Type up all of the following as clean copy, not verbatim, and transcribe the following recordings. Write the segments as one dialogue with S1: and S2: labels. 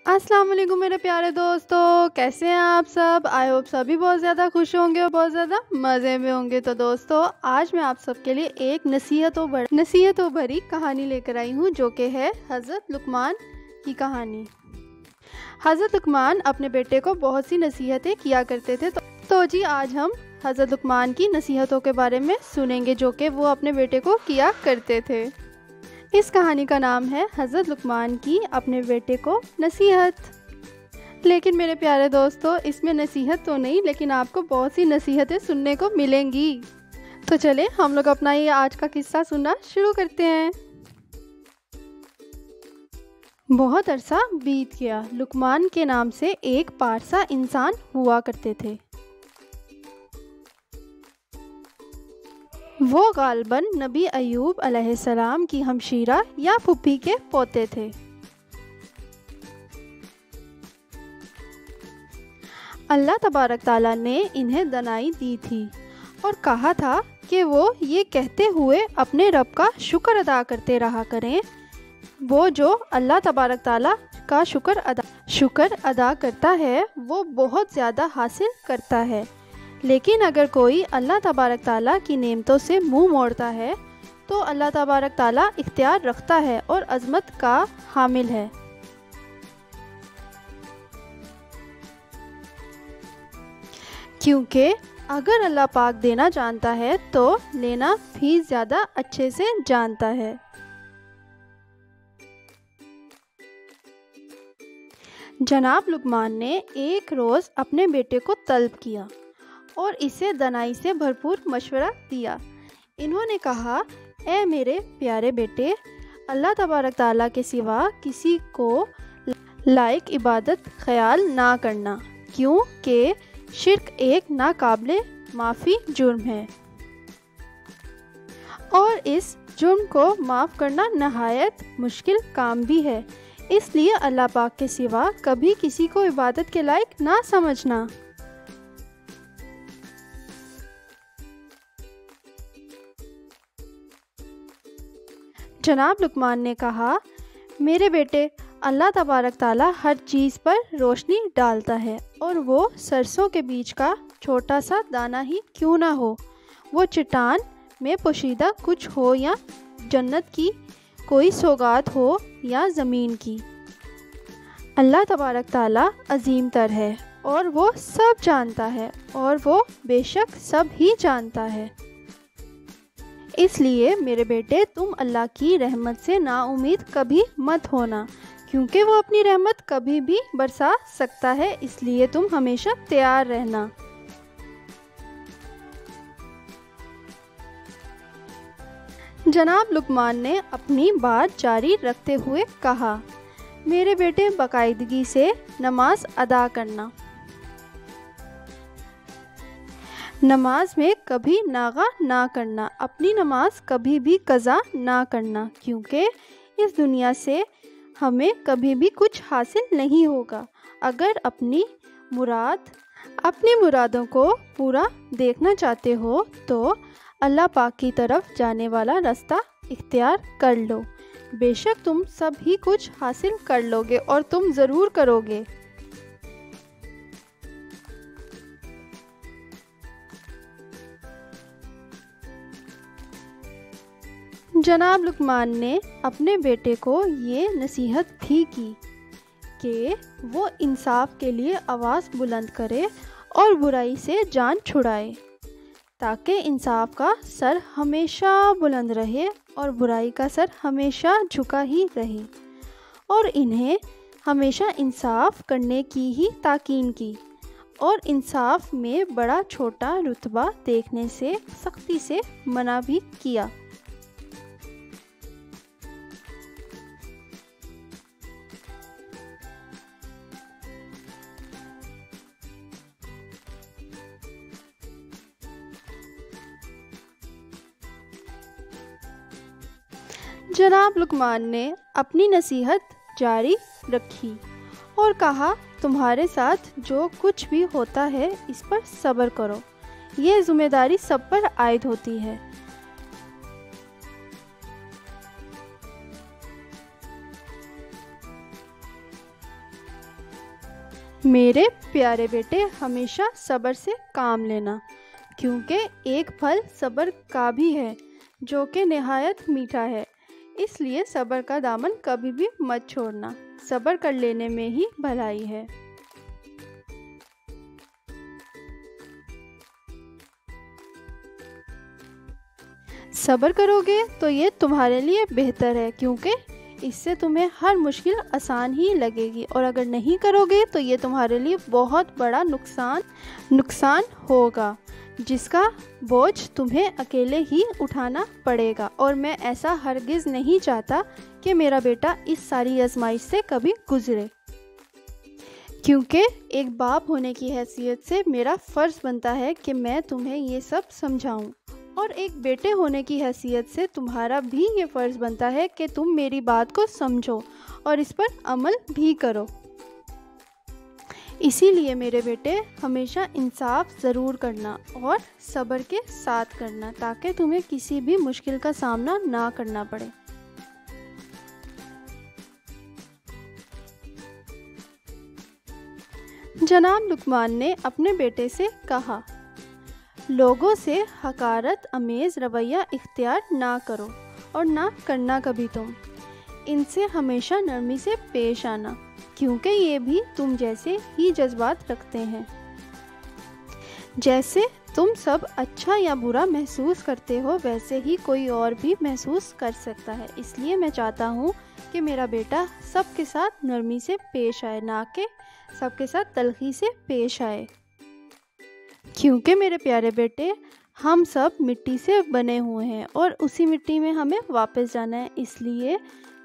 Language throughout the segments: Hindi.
S1: अस्सलाम वालेकुम मेरे प्यारे दोस्तों, कैसे हैं आप सब। आई होप सभी बहुत ज़्यादा खुश होंगे और बहुत ज़्यादा मज़े में होंगे। तो दोस्तों, आज मैं आप सबके लिए एक नसीहतों भरी कहानी लेकर आई हूँ, जो कि है हज़रत लुकमान की कहानी। हज़रत लुकमान अपने बेटे को बहुत सी नसीहतें किया करते थे। तो जी आज हम हज़रत लुकमान की नसीहतों के बारे में सुनेंगे, जो कि वो अपने बेटे को किया करते थे। इस कहानी का नाम है हज़रत लुकमान की अपने बेटे को नसीहत। लेकिन मेरे प्यारे दोस्तों, इसमें नसीहत तो नहीं, लेकिन आपको बहुत सी नसीहतें सुनने को मिलेंगी। तो चले हम लोग अपना ये आज का किस्सा सुनना शुरू करते हैं। बहुत अरसा बीत गया। लुकमान के नाम से एक पारसा इंसान हुआ करते थे। वो गालबन नबी अय्यूब अलैहिस्सलाम की हमशीरा या फूफी के पोते थे। अल्लाह तबारक ताला ने इन्हें दनाई दी थी और कहा था कि वो ये कहते हुए अपने रब का शुक्र अदा करते रहा करें। वो जो अल्लाह तबारक ताला का शुक्र अदा करता है, वो बहुत ज़्यादा हासिल करता है। लेकिन अगर कोई अल्लाह तबारक ताला की नेमतों से मुंह मोड़ता है, तो अल्लाह तबारक ताला इख्तियार रखता है और अज़मत का हामिल है। क्योंकि अगर अल्लाह पाक देना जानता है, तो लेना भी ज़्यादा अच्छे से जानता है। जनाब लुकमान ने एक रोज़ अपने बेटे को तलब किया और इसे दनाई से भरपूर मशवरा दिया। इन्होंने कहा, ए मेरे प्यारे बेटे, अल्लाह तबारक ताला के सिवा किसी को लायक इबादत ख्याल ना करना, क्योंकि शिर्क एक नाकाबिले माफ़ी जुर्म है और इस जुर्म को माफ़ करना नहायत मुश्किल काम भी है। इसलिए अल्लाह पाक के सिवा कभी किसी को इबादत के लायक ना समझना। जनाब लुकमान ने कहा, मेरे बेटे, अल्लाह तबारक ताला हर चीज़ पर रोशनी डालता है, और वो सरसों के बीज का छोटा सा दाना ही क्यों ना हो, वो चट्टान में पोशीदा कुछ हो या जन्नत की कोई सौगात हो या ज़मीन की, अल्लाह तबारक ताला अजीम तर है और वो सब जानता है, और वो बेशक सब ही जानता है। इसलिए मेरे बेटे, तुम अल्लाह की रहमत से नाउम्मीद कभी मत होना, क्योंकि वो अपनी रहमत कभी भी बरसा सकता है। इसलिए तुम हमेशा तैयार रहना। जनाब लुकमान ने अपनी बात जारी रखते हुए कहा, मेरे बेटे, बाकायदगी से नमाज अदा करना। नमाज में कभी नागा ना करना, अपनी नमाज कभी भी कज़ा ना करना, क्योंकि इस दुनिया से हमें कभी भी कुछ हासिल नहीं होगा। अगर अपनी मुरादों को पूरा देखना चाहते हो, तो अल्लाह पाक की तरफ जाने वाला रास्ता इख्तियार कर लो। बेशक तुम सब ही कुछ हासिल कर लोगे, और तुम ज़रूर करोगे। जनाब लुकमान ने अपने बेटे को ये नसीहत भी की कि वो इंसाफ के लिए आवाज़ बुलंद करे और बुराई से जान छुड़ाए, ताकि इंसाफ का सर हमेशा बुलंद रहे और बुराई का सर हमेशा झुका ही रहे। और इन्हें हमेशा इंसाफ करने की ही ताकीन की, और इंसाफ में बड़ा छोटा रुतबा देखने से सख्ती से मना भी किया। जनाब लुकमान ने अपनी नसीहत जारी रखी और कहा, तुम्हारे साथ जो कुछ भी होता है, इस पर सब्र करो। ये जिम्मेदारी सब पर आयद होती है। मेरे प्यारे बेटे, हमेशा सब्र से काम लेना, क्योंकि एक फल सब्र का भी है जो कि निहायत मीठा है। इसलिए सब्र का दामन कभी भी मत छोड़ना। सब्र कर लेने में ही भलाई है। सब्र करोगे तो ये तुम्हारे लिए बेहतर है, क्योंकि इससे तुम्हें हर मुश्किल आसान ही लगेगी, और अगर नहीं करोगे तो ये तुम्हारे लिए बहुत बड़ा नुकसान होगा, जिसका बोझ तुम्हें अकेले ही उठाना पड़ेगा। और मैं ऐसा हरगिज़ नहीं चाहता कि मेरा बेटा इस सारी आजमाइश से कभी गुजरे, क्योंकि एक बाप होने की हैसियत से मेरा फ़र्ज़ बनता है कि मैं तुम्हें ये सब समझाऊं, और एक बेटे होने की हैसियत से तुम्हारा भी ये फ़र्ज़ बनता है कि तुम मेरी बात को समझो और इस पर अमल भी करो। इसीलिए मेरे बेटे, हमेशा इंसाफ ज़रूर करना और सब्र के साथ करना, ताकि तुम्हें किसी भी मुश्किल का सामना ना करना पड़े। जनाब लुकमान ने अपने बेटे से कहा, लोगों से हकारत अमेज़ रवैया इख्तियार ना करो और ना करना कभी तुम। इनसे हमेशा नरमी से पेश आना, क्योंकि ये भी तुम जैसे ही जज्बात रखते हैं। जैसे तुम सब अच्छा या बुरा महसूस करते हो, वैसे ही कोई और भी महसूस कर सकता है। इसलिए मैं चाहता हूँ कि मेरा बेटा सबके साथ नरमी से पेश आए, ना कि सबके साथ तलखी से पेश आए। क्योंकि मेरे प्यारे बेटे, हम सब मिट्टी से बने हुए हैं और उसी मिट्टी में हमें वापस जाना है। इसलिए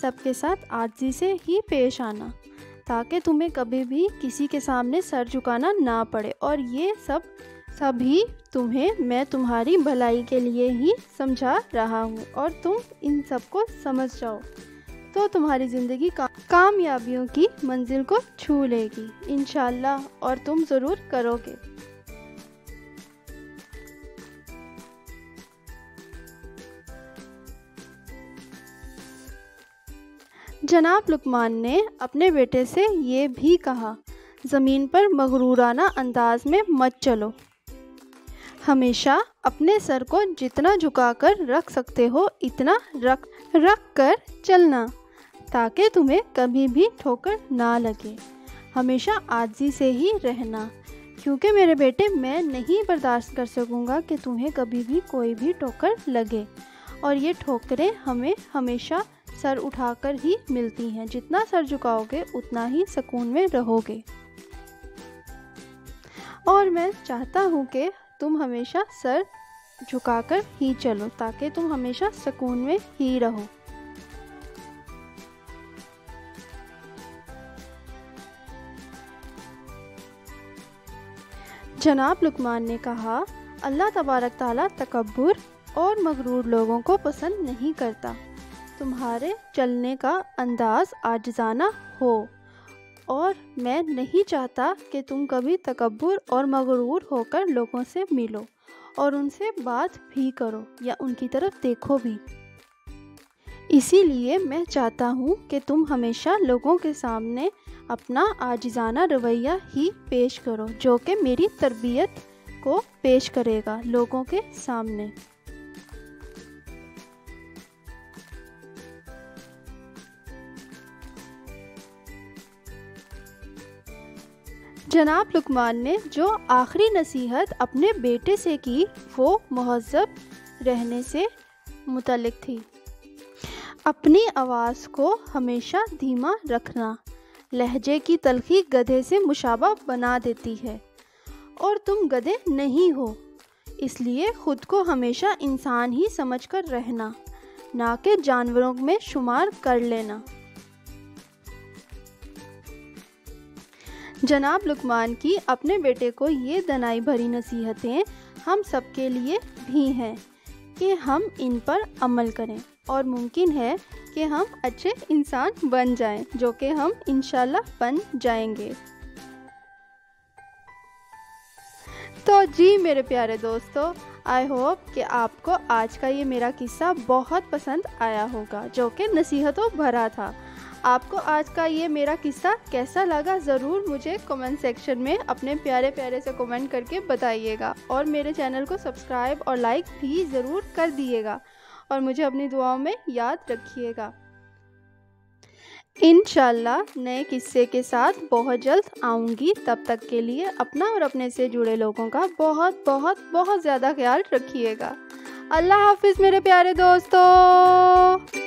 S1: सबके साथ आजिज़ी से ही पेश आना, ताकि तुम्हें कभी भी किसी के सामने सर झुकाना ना पड़े। और ये सभी तुम्हें मैं तुम्हारी भलाई के लिए ही समझा रहा हूँ, और तुम इन सब को समझ जाओ तो तुम्हारी ज़िंदगी कामयाबियों की मंजिल को छू लेगी इंशाल्लाह, और तुम ज़रूर करोगे। जनाब लुकमान ने अपने बेटे से ये भी कहा, ज़मीन पर मगरूराना अंदाज में मत चलो। हमेशा अपने सर को जितना झुकाकर रख सकते हो इतना रख कर चलना, ताकि तुम्हें कभी भी ठोकर ना लगे। हमेशा आजिज़ी से ही रहना, क्योंकि मेरे बेटे, मैं नहीं बर्दाश्त कर सकूँगा कि तुम्हें कभी भी कोई भी ठोकर लगे। और ये ठोकरें हमें हमेशा सर उठाकर ही मिलती हैं। जितना सर झुकाओगे उतना ही सुकून में रहोगे। और मैं चाहता हूँ कि तुम हमेशा सर झुकाकर ही चलो, ताकि तुम हमेशा सुकून में ही रहो। जनाब लुकमान ने कहा, अल्लाह तबारक ताला तकब्बुर और मगरूर लोगों को पसंद नहीं करता। तुम्हारे चलने का अंदाज आजिज़ाना हो, और मैं नहीं चाहता कि तुम कभी तकब्बुर और मगरूर होकर लोगों से मिलो और उनसे बात भी करो या उनकी तरफ देखो भी। इसीलिए मैं चाहता हूँ कि तुम हमेशा लोगों के सामने अपना आजिज़ाना रवैया ही पेश करो, जो कि मेरी तरबियत को पेश करेगा लोगों के सामने। जनाब लुकमान ने जो आखिरी नसीहत अपने बेटे से की, वो मुहज़्ज़ब रहने से मुतल्लिक़ थी। अपनी आवाज़ को हमेशा धीमा रखना। लहजे की तलखी गधे से मुशाबा बना देती है, और तुम गधे नहीं हो। इसलिए ख़ुद को हमेशा इंसान ही समझकर रहना, ना कि जानवरों में शुमार कर लेना। जनाब लुकमान की अपने बेटे को ये दनाई भरी नसीहतें हम सब के लिए भी हैं कि हम इन पर अमल करें, और मुमकिन है कि हम अच्छे इंसान बन जाएं, जो कि हम इंशाल्लाह बन जाएंगे। तो जी मेरे प्यारे दोस्तों, आई होप कि आपको आज का ये मेरा किस्सा बहुत पसंद आया होगा, जो कि नसीहतों भरा था। आपको आज का ये मेरा किस्सा कैसा लगा ज़रूर मुझे कमेंट सेक्शन में अपने प्यारे प्यारे से कमेंट करके बताइएगा। और मेरे चैनल को सब्सक्राइब और लाइक भी ज़रूर कर दिएगा और मुझे अपनी दुआओं में याद रखिएगा। इंशाल्लाह नए किस्से के साथ बहुत जल्द आऊँगी। तब तक के लिए अपना और अपने से जुड़े लोगों का बहुत बहुत बहुत ज़्यादा ख्याल रखिएगा। अल्लाह हाफिज़ मेरे प्यारे दोस्तों।